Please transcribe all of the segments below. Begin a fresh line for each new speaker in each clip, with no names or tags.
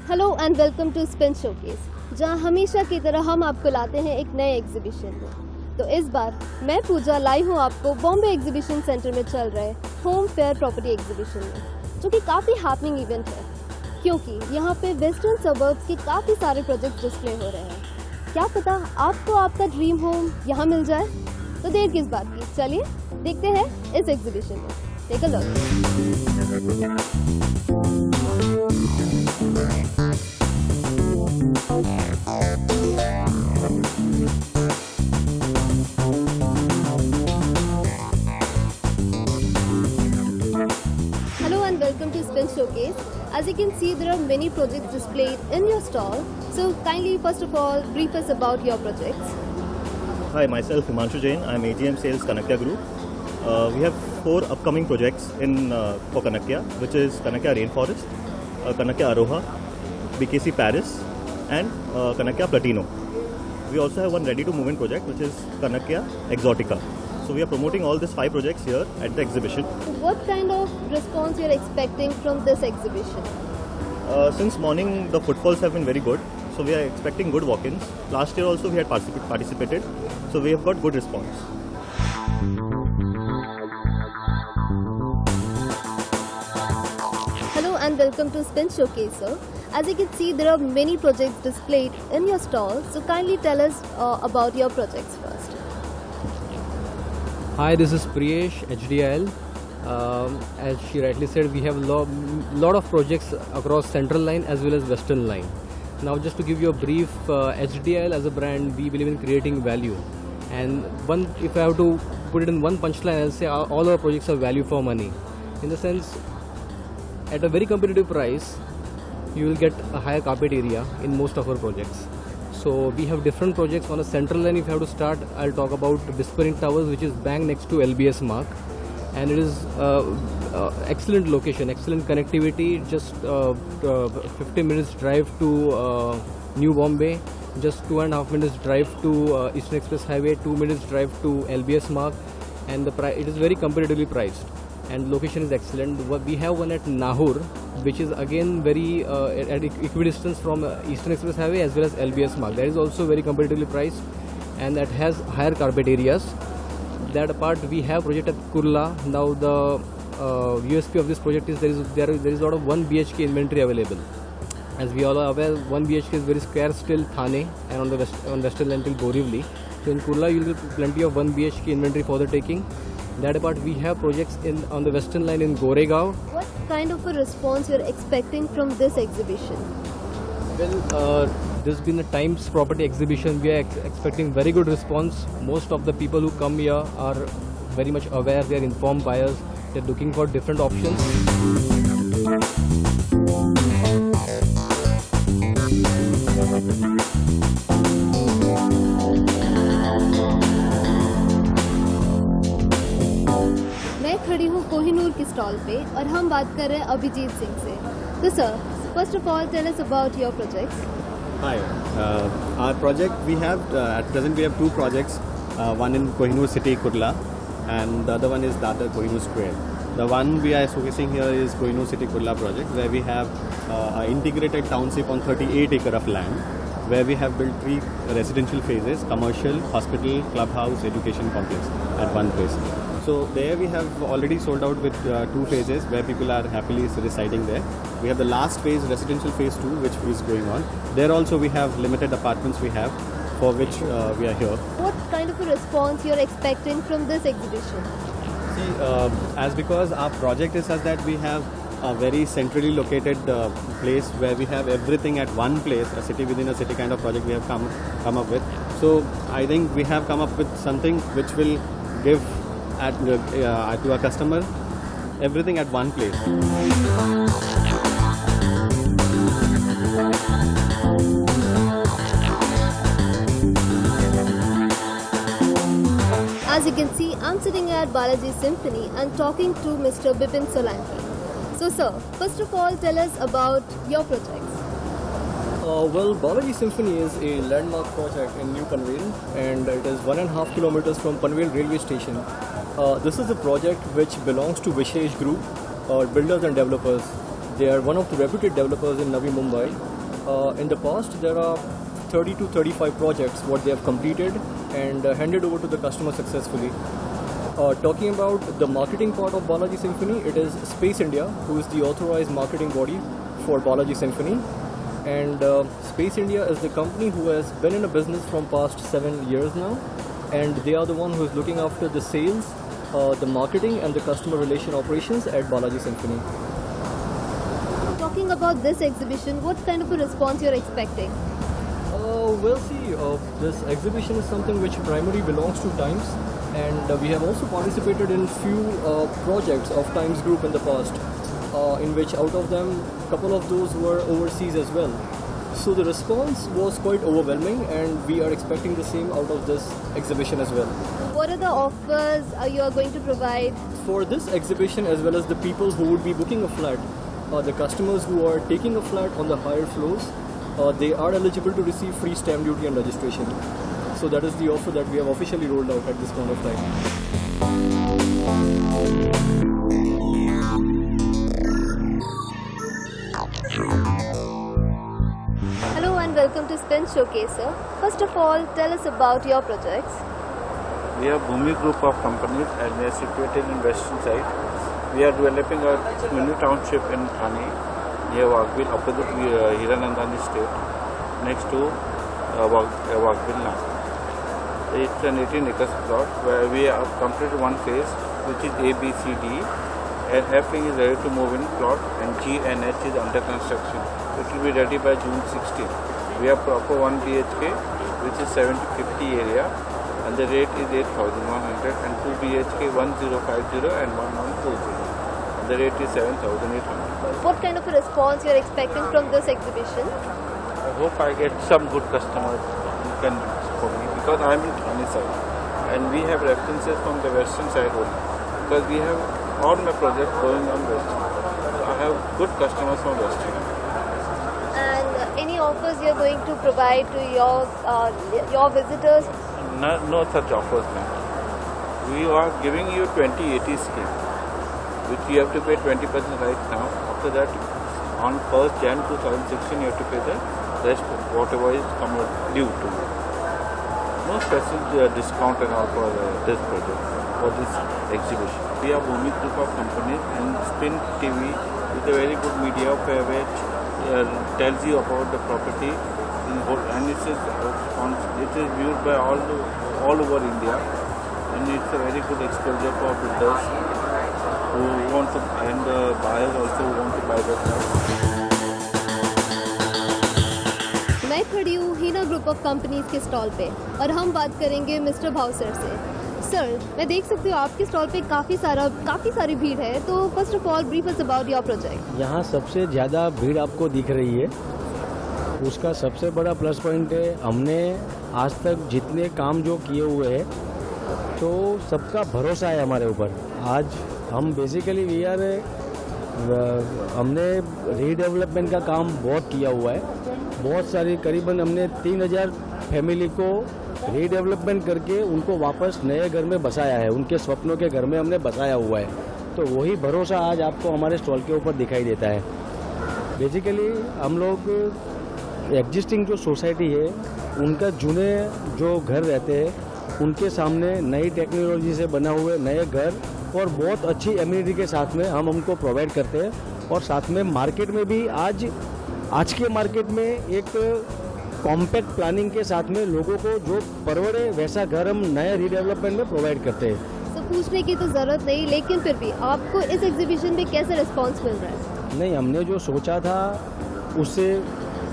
Hello and welcome to spin showcase, जहां हमेशा की तरह हम आपको लाते हैं एक नए एग्जीबिशन में। तो इस बार मैं पूजा लाई हूं आपको बॉम्बे एग्जीबिशन सेंटर में चल रहे होम फेयर प्रॉपर्टी एग्जीबिशन में, जो कि काफ़ी हैपनिंग इवेंट है क्योंकि यहां पे वेस्टर्न सबर्ब्स के काफ़ी सारे प्रोजेक्ट्स डिस्प्ले हो रहे हैं। क्या पता आपको आपका ड्रीम होम यहाँ मिल जाए। तो देर किस बात की, चलिए देखते हैं इस एग्जीबिशन में। Take a look. Hello and welcome to Spin Showcase. As you can see, there are many projects displayed in your stall. So kindly, first of all, brief us about your projects.
Hi, myself Himanshu Jain. I'm AGM Sales Kanakya Group. We have 4 upcoming projects for Kanakya, which is Kanakya Rainforest, Kanakya Aroha, BKC Paris, and Kanakya Platino. We also have one ready-to-move-in project, which is Kanakya Exotica. So we are promoting all these 5 projects here at the exhibition.
What kind of response you are expecting from this exhibition?
Since morning, the footfalls have been very good. So we are expecting good walk-ins. Last year also we had participated. So we have got good response.
Hello and welcome to Spin Showcase, sir. As you can see, there are many projects displayed in your stall. So kindly tell us about your projects first.
Hi, this is Priyesh, HDIL. As she rightly said, we have lot of projects across Central Line as well as Western Line. Now, just to give you a brief, HDIL as a brand, we believe in creating value. And if I have to put it in one punchline, I'll say all our projects are value for money. In the sense, at a very competitive price, you will get a higher carpet area in most of our projects. So we have different projects on a Central Line. If you have to start, I'll talk about Whispering Towers, which is bang next to LBS Mark, and it is excellent location, excellent connectivity. Just 50 minutes drive to New Bombay, just 2.5 minutes drive to Eastern Express Highway, 2 minutes drive to LBS Mark, and it is very competitively priced. And location is excellent. We have one at Nahur, which is again very at equidistance from Eastern Express Highway as well as LBS Mark. That is also very competitively priced, and that has higher carpet areas. That apart, we have project at Kurla. Now the USP of this project is there is a lot of 1 BHK inventory available. As we all are aware, 1 BHK is very scarce till Thane and on Western Line till Borivali. So in Kurla, you will get plenty of 1 BHK inventory for the taking. That apart, we have projects on the Western Line in Goregaon.
What kind of a response you're expecting from this exhibition?
Well, this has been a Times property exhibition. We are expecting very good response. Most of the people who come here are very much aware. They are informed buyers. They are looking for different options.
मैं खड़ी हूँ कोहिनूर की stall पे और हम बात कर रहे हैं अभिजीत सिंह से। तो sir, first of all tell us about your projects.
Hi, our project we have at present we have 2 projects, one in Kohinoor City, Kurla, and the other one is Dadar Kohinoor Square. The one we are showcasing here is Kohinoor City Kurla project, where we have an integrated township on 38 acre of land, where we have built 3 residential phases: commercial, hospital, clubhouse, education complex at one place. So there we have already sold out with 2 phases where people are happily residing there. We have the last phase, residential phase 2, which is going on. There also we have limited apartments we have, for which we are here.
What kind of a response you're expecting from this exhibition?
See, as because our project is such that we have a very centrally located place where we have everything at one place, a city within a city kind of project we have come up with. So I think we have come up with something which will give to our customer everything at one place.
As you can see, I'm sitting at Balaji Symphony and talking to Mr. Bipin Solanki. So sir, first of all, tell us about your projects.
Well, Balaji Symphony is a landmark project in New Panvel, and it is 1.5 kilometers from Panvel railway station. This is a project which belongs to Vishesh Group, builders and developers. They are one of the reputed developers in Navi Mumbai, In the past, there are 30 to 35 projects what they have completed and handed over to the customer successfully. Talking about the marketing part of Balaji Symphony, it is Space India who is the authorized marketing body for Balaji Symphony. And Space India is the company who has been in a business from past 7 years now, and they are the one who is looking after the sales, the marketing and the customer relation operations at Balaji Symphony.
Talking about this exhibition, what kind of a response you're expecting?
We'll see. This exhibition is something which primarily belongs to Times, and we have also participated in few projects of Times Group in the past, in which out of them, a couple of those were overseas as well. So the response was quite overwhelming, and we are expecting the same out of this exhibition as well.
What are the offers you are going to provide?
For this exhibition, as well as the people who would be booking a flat, the customers who are taking a flat on the higher floors, they are eligible to receive free stamp duty and registration. So that is the offer that we have officially rolled out at this point of time.
Hello and welcome to Spin Showcase, sir. First of all, tell us about your projects.
We are Bhumi Group of companies and we are situated in western side. We are developing a new township in Thane, near Wagville, opposite Hiranandani State, next to Wagville land. It's an 18 acres plot where we have completed one phase, which is A, B, C, D, and F is ready to move in plot, and G and H is under construction. It will be ready by June 16. We have proper 1 BHK, which is 70-50 area, and the rate is 8,100, and 2 BHK 1050 and 1140. And the rate is 7,800.
What kind of a response you're expecting from this exhibition?
I hope I get some good customers who can for me, because I am in Thane side, and we have references from the western side only, because we have all my projects going on western. So I have good customers from western.
And any offers you're going to provide to your visitors?
No such offers, ma'am. We are giving you 2080 scheme, which you have to pay 20% right now. After that, on 1st Jan 2016, you have to pay the rest, whatever is due to you. No special discount and all for this project, for this exhibition. We are Bhumi Group of companies, and Spin TV is a very good media which tells you about the property in whole, and it is viewed by all over India, and it's a very good exposure for builders who want to, and buyers also who want to buy the flat.
मैं खड़ी हूँ हीना group of companies के stall पे और हम बात करेंगे mister भाव सर से। सर, मैं देख सकती हूँ आपके स्टॉल पे काफ़ी सारी भीड़ है, तो first of all brief us about your project.
यहाँ सबसे ज़्यादा भीड़ आपको दिख रही है, उसका सबसे बड़ा प्लस पॉइंट है हमने आज तक जितने काम जो किए हुए हैं तो सबका भरोसा है हमारे ऊपर। आज हम बेसिकली हमने रीडेवलपमेंट का काम बहुत किया हुआ है, बहुत सारी करीबन हमने 3000 फैमिली को रीडेवलपमेंट करके उनको वापस नए घर में बसाया है, उनके सपनों के घर में हमने बसाया हुआ है। तो वही भरोसा आज आपको हमारे स्टॉल के ऊपर दिखाई देता है। बेसिकली हम लोग एग्जिस्टिंग जो सोसाइटी है उनका जूने जो घर रहते हैं उनके सामने नई टेक्नोलॉजी से बना हुए नए घर और बहुत अच्छी एम्यूनिटी के साथ में हम उनको प्रोवाइड करते हैं, और साथ में मार्केट में भी आज के मार्केट में एक कॉम्पैक्ट प्लानिंग के साथ में लोगों को जो परवड़े वैसा घर हम नए रीडेवलपमेंट में प्रोवाइड करते हैं।
तो पूछने की तो ज़रूरत नहीं, लेकिन फिर भी आपको इस एग्जीबिशन में कैसा रिस्पांस मिल रहा है?
नहीं, हमने जो सोचा था उससे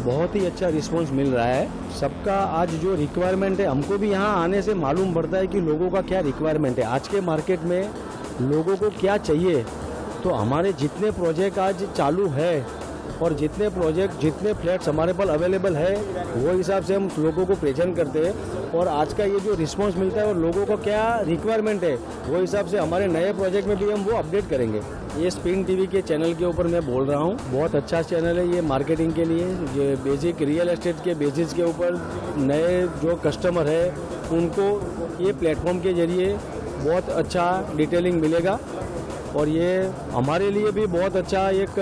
बहुत ही अच्छा रिस्पांस मिल रहा है। सबका आज जो रिक्वायरमेंट है, हमको भी यहाँ आने से मालूम पड़ता है कि लोगों का क्या रिक्वायरमेंट है, आज के मार्केट में लोगों को क्या चाहिए। तो हमारे जितने प्रोजेक्ट आज चालू है और जितने फ्लैट्स हमारे पास अवेलेबल है वो हिसाब से हम लोगों को प्रेजेंट करते हैं, और आज का ये जो रिस्पांस मिलता है और लोगों का क्या रिक्वायरमेंट है वो हिसाब से हमारे नए प्रोजेक्ट में भी हम वो अपडेट करेंगे। ये स्पिन टीवी के चैनल के ऊपर मैं बोल रहा हूँ, बहुत अच्छा चैनल है ये मार्केटिंग के लिए। ये बेसिक रियल एस्टेट के बेसिस के ऊपर नए जो कस्टमर है उनको ये प्लेटफॉर्म के जरिए बहुत अच्छा डिटेलिंग मिलेगा, और ये हमारे लिए भी बहुत अच्छा एक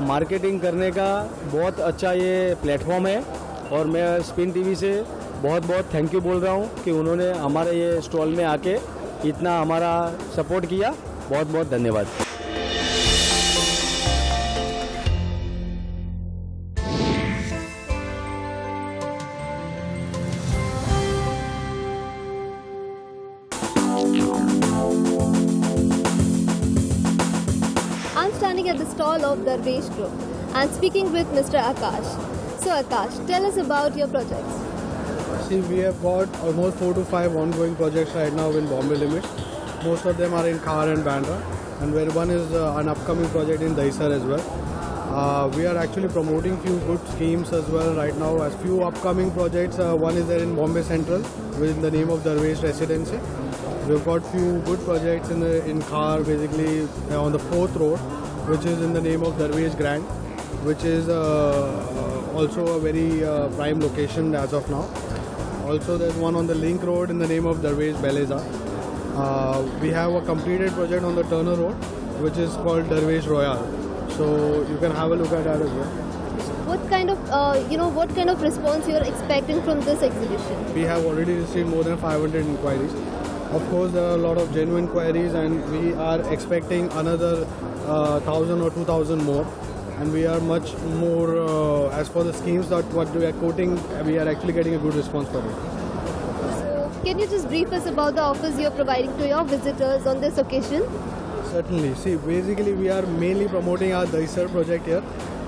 मार्केटिंग करने का बहुत अच्छा ये प्लेटफॉर्म है और मैं स्पिन टीवी से बहुत बहुत थैंक यू बोल रहा हूँ कि उन्होंने हमारे ये स्टॉल में आके इतना हमारा सपोर्ट किया। बहुत बहुत धन्यवाद।
I'm standing at the stall of Darvesh Group and speaking with Mr. Akash. So Akash, tell us about your projects.
See, we have got almost 4 to 5 ongoing projects right now in Bombay Limits. Most of them are in Khar and Bandra, and where one is an upcoming project in Dahisar as well. We are actually promoting few good schemes as well right now. As few upcoming projects, one is there in Bombay Central with the name of Darvesh Residency. We've got few good projects in Khar, basically on the 4th road, which is in the name of Darvesh Grand, which is also a very prime location as of now. Also, there's one on the Link Road in the name of Darvesh Beleza. We have a completed project on the Turner Road, which is called Darvesh Royal. So you can have a look at that as well.
What kind of response you are expecting from this exhibition?
We have already received more than 500 inquiries. Of course, there are a lot of genuine queries, and we are expecting another 1,000 or 2,000 more. And we are much more, as for the schemes that what we are quoting, we are actually getting a good response for it.
So can you just brief us about the offers you are providing to your visitors on this occasion?
Certainly. See, basically we are mainly promoting our Dahisar project here,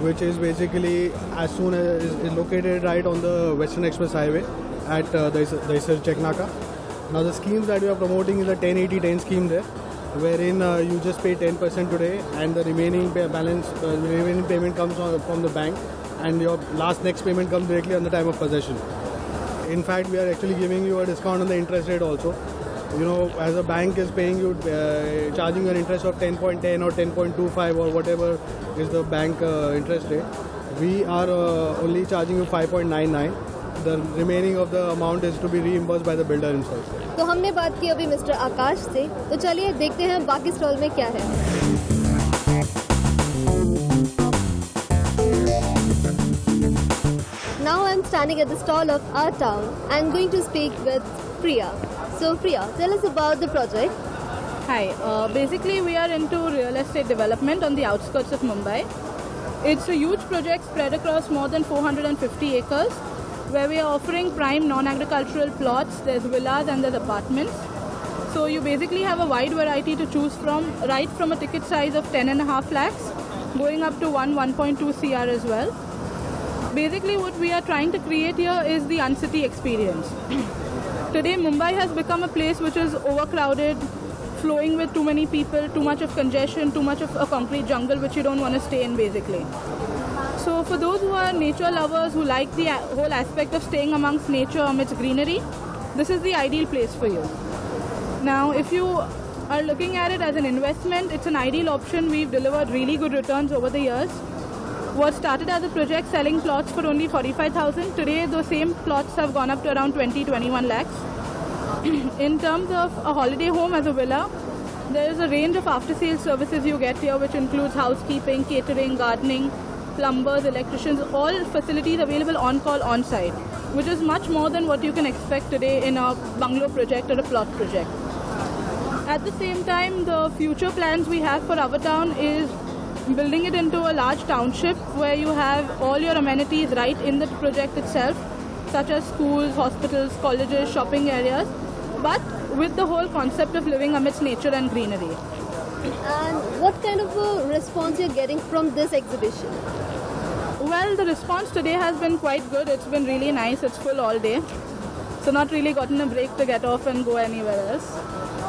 which is basically as soon as is located right on the Western Express Highway at Dahisar Cheknaka. Now the schemes that we are promoting is a 10-80-10 scheme there, wherein you just pay 10% today and the remaining remaining payment comes from the bank, and your next payment comes directly on the time of possession. In fact, we are actually giving you a discount on the interest rate also. You know, as a bank is paying you, charging you an interest of 10.10 or 10.25 or whatever is the bank interest rate, we are only charging you 5.99. The remaining of the amount is to be reimbursed by the builder himself.
तो हमने बात की अभी mister आकाश से, तो चलिए देखते हैं बाकी स्टॉल में क्या है। Now I'm standing at the stall of our town and going to speak with Priya. So Priya, tell us about the project.
Hi, basically we are into real estate development on the outskirts of Mumbai. It's a huge project spread across more than 450 acres, where we are offering prime non-agricultural plots. There's villas and there's apartments. So you basically have a wide variety to choose from, right from a ticket size of 10.5 lakhs, going up to 1.2 CR as well. Basically what we are trying to create here is the uncity experience. Today Mumbai has become a place which is overcrowded, flowing with too many people, too much of congestion, too much of a concrete jungle which you don't want to stay in basically. So for those who are nature lovers, who like the whole aspect of staying amongst nature amidst greenery, this is the ideal place for you. Now if you are looking at it as an investment, it's an ideal option. We've delivered really good returns over the years. What started as a project selling plots for only 45,000, today those same plots have gone up to around 20-21 lakhs. In terms of a holiday home as a villa, there is a range of after-sales services you get here, which includes housekeeping, catering, gardening, plumbers, electricians, all facilities available on call, on site, which is much more than what you can expect today in a bungalow project or a plot project. At the same time, the future plans we have for our town is building it into a large township where you have all your amenities right in the project itself, such as schools, hospitals, colleges, shopping areas, but with the whole concept of living amidst nature and greenery.
And what kind of a response you're getting from this exhibition?
Well, the response today has been quite good. It's been really nice. It's full all day. So not really gotten a break to get off and go anywhere else.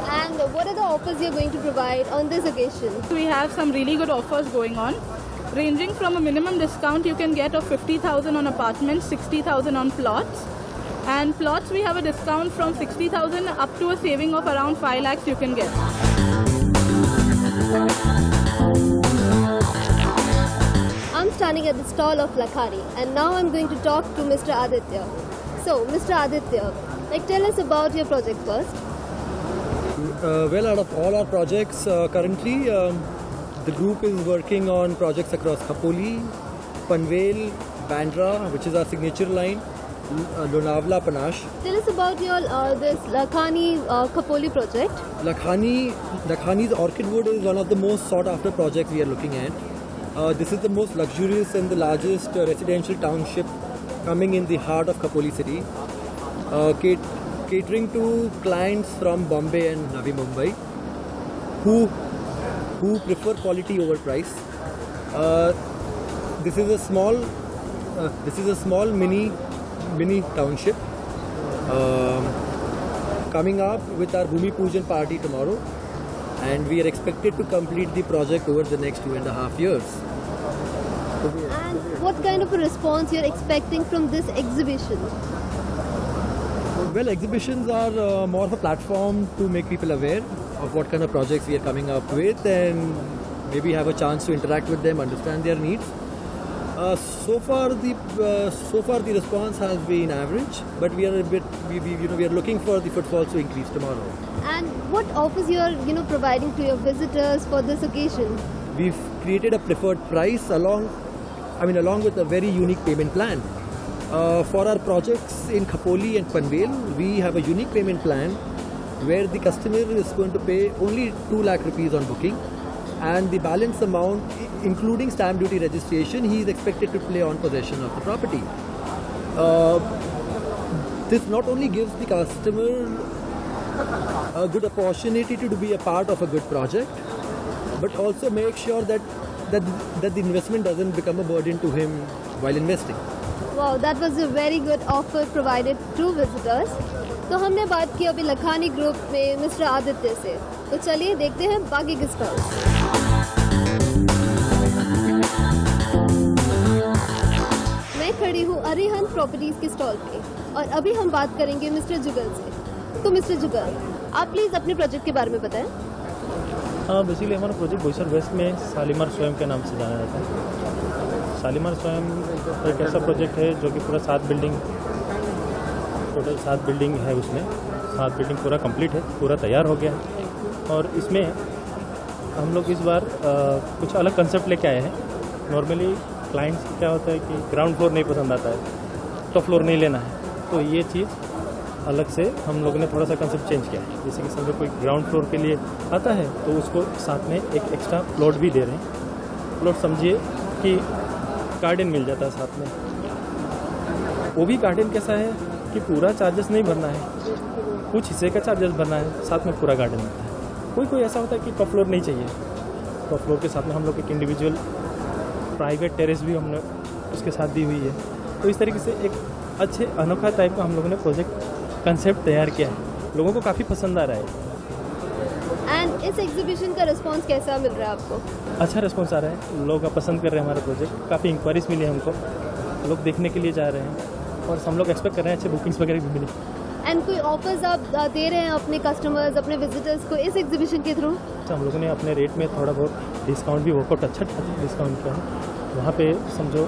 And what are the offers you're going to provide on this occasion?
We have some really good offers going on, ranging from a minimum discount you can get of 50,000 on apartments, 60,000 on plots. And plots we have a discount from 60,000 up to a saving of around 5 lakhs you can get.
I'm standing at the stall of Lakhari and now I'm going to talk to Mr. Aditya. So, Mr. Aditya, tell us about your project first.
Well, out of all our projects currently,
The group is working on projects across Khopoli, Panvel, Bandra, which is our signature line, Lonavla, Panache.
Tell us about your this Lakhani Khopoli project.
Lakhani's orchid wood is one of the most sought after projects we are looking at. This is the most luxurious and the largest residential township coming in the heart of Khopoli city, catering to clients from Bombay and Navi Mumbai who prefer quality over price. This is a small mini township coming up with our Bhumi Pujan party tomorrow, and we are expected to complete the project over the next 2.5 years.
And what kind of a response you're expecting from this exhibition?
Well, exhibitions are more of a platform to make people aware of what kind of projects we are coming up with, and maybe have a chance to interact with them, understand their needs. So far the response has been average, but we are looking for the footfalls to increase tomorrow.
And what offers you are providing to your visitors for this occasion?
We've created a preferred price along with a very unique payment plan. For our projects in Khopoli and Panvel, we have a unique payment plan where the customer is going to pay only 2 lakh rupees on booking, and the balance amount, including stamp duty registration, he is expected to pay on possession of the property. This not only gives the customer a good opportunity to be a part of a good project, but also make sure that the investment doesn't become a burden to him while investing.
Wow, that was a very good offer provided to visitors. तो हमने बात की अभी Lakhani group में mister Aditya से, तो चलिए देखते हैं बाकी के स्टॉल्स। मैं खड़ी हूँ अरिहंत प्रॉपर्टीज के स्टॉल पे और अभी हम बात करेंगे मिस्टर जुगल से। तो मिस्टर जुगल, आप प्लीज अपने प्रोजेक्ट के बारे में बताएं।
बेसिकली हमारा प्रोजेक्ट बोईसर वेस्ट में शालीमार स्वयं के नाम से जाना जाता है। शालीमार स्वयं एक ऐसा प्रोजेक्ट है जो कि पूरा 7 बिल्डिंग, टोटल 7 बिल्डिंग है उसमें। 7 बिल्डिंग पूरा कंप्लीट है, पूरा तैयार हो गया है। और इसमें हम लोग इस बार कुछ अलग कंसेप्ट लेके आए हैं। नॉर्मली क्लाइंट्स क्या होता है कि ग्राउंड फ्लोर नहीं पसंद आता है, टॉप फ्लोर नहीं लेना है, तो ये चीज़ अलग से हम लोगों ने थोड़ा सा कंसेप्ट चेंज किया है। जैसे कि समझो कोई ग्राउंड फ्लोर के लिए आता है तो उसको साथ में एक एक्स्ट्रा प्लॉट भी दे रहे हैं। प्लॉट समझिए कि गार्डन मिल जाता है साथ में। वो भी गार्डन कैसा है कि पूरा चार्जेस नहीं भरना है, कुछ हिस्से का चार्जेस भरना है, साथ में पूरा गार्डन मिलता है। कोई ऐसा होता है कि टॉप फ्लोर नहीं चाहिए, टॉप फ्लोर के साथ में हम लोग एक इंडिविजुअल प्राइवेट टेरेस भी हमने उसके साथ दी हुई है। तो इस तरीके से एक अच्छे अनोखा टाइप का हम लोगों ने प्रोजेक्ट कंसेप्ट तैयार किया है। लोगों को काफ़ी पसंद आ रहा है।
एंड इस एग्जीबिशन का रिस्पांस कैसा मिल रहा है आपको?
अच्छा रिस्पांस आ रहा है, लोग पसंद कर रहे हैं हमारा प्रोजेक्ट। काफ़ी इंक्वायरीज मिली है हमको, लोग देखने के लिए जा रहे हैं और हम लोग एक्सपेक्ट कर रहे हैं अच्छे बुकिंग्स वगैरह भी मिली।
एंड कोई ऑफर्स आप दे रहे हैं अपने कस्टमर्स, अपने विजिटर्स को इस एग्जीबिशन के थ्रू?
हम लोगों ने अपने रेट में थोड़ा बहुत डिस्काउंट भी वर्कआउट अच्छा डिस्काउंट किया है। वहाँ पे समझो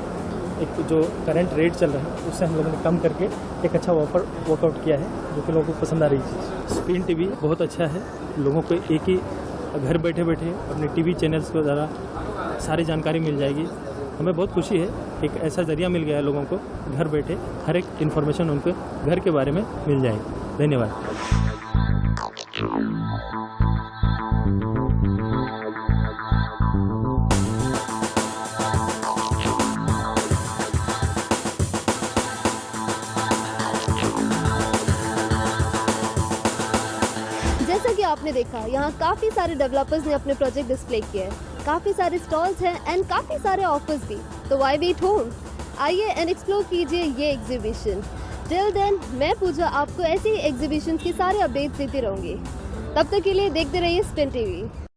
एक जो करंट रेट चल रहा है उससे हम लोगों ने कम करके एक अच्छा ऑफर वर्कआउट किया है जो कि लोगों को पसंद आ रही है। स्क्रीन टीवी बहुत अच्छा है, लोगों को एक ही घर बैठे बैठे अपने टीवी चैनल्स के द्वारा सारी जानकारी मिल जाएगी। हमें बहुत खुशी है कि एक ऐसा जरिया मिल गया है लोगों को, घर बैठे हर एक इन्फॉर्मेशन उनके घर के बारे में मिल जाएगी। धन्यवाद।
जैसा कि आपने देखा, यहाँ काफ़ी सारे डेवलपर्स ने अपने प्रोजेक्ट डिस्प्ले किए हैं, काफ़ी सारे स्टॉल्स हैं एंड काफ़ी सारे ऑफर्स भी। तो व्हाई वेट होम, आइए एंड एक्सप्लोर कीजिए ये एग्जीबिशन। टिल देन मैं पूजा आपको ऐसी एग्जीबिशन की सारे अपडेट्स देती रहूँगी। तब तक के लिए देखते रहिए स्पिन टीवी।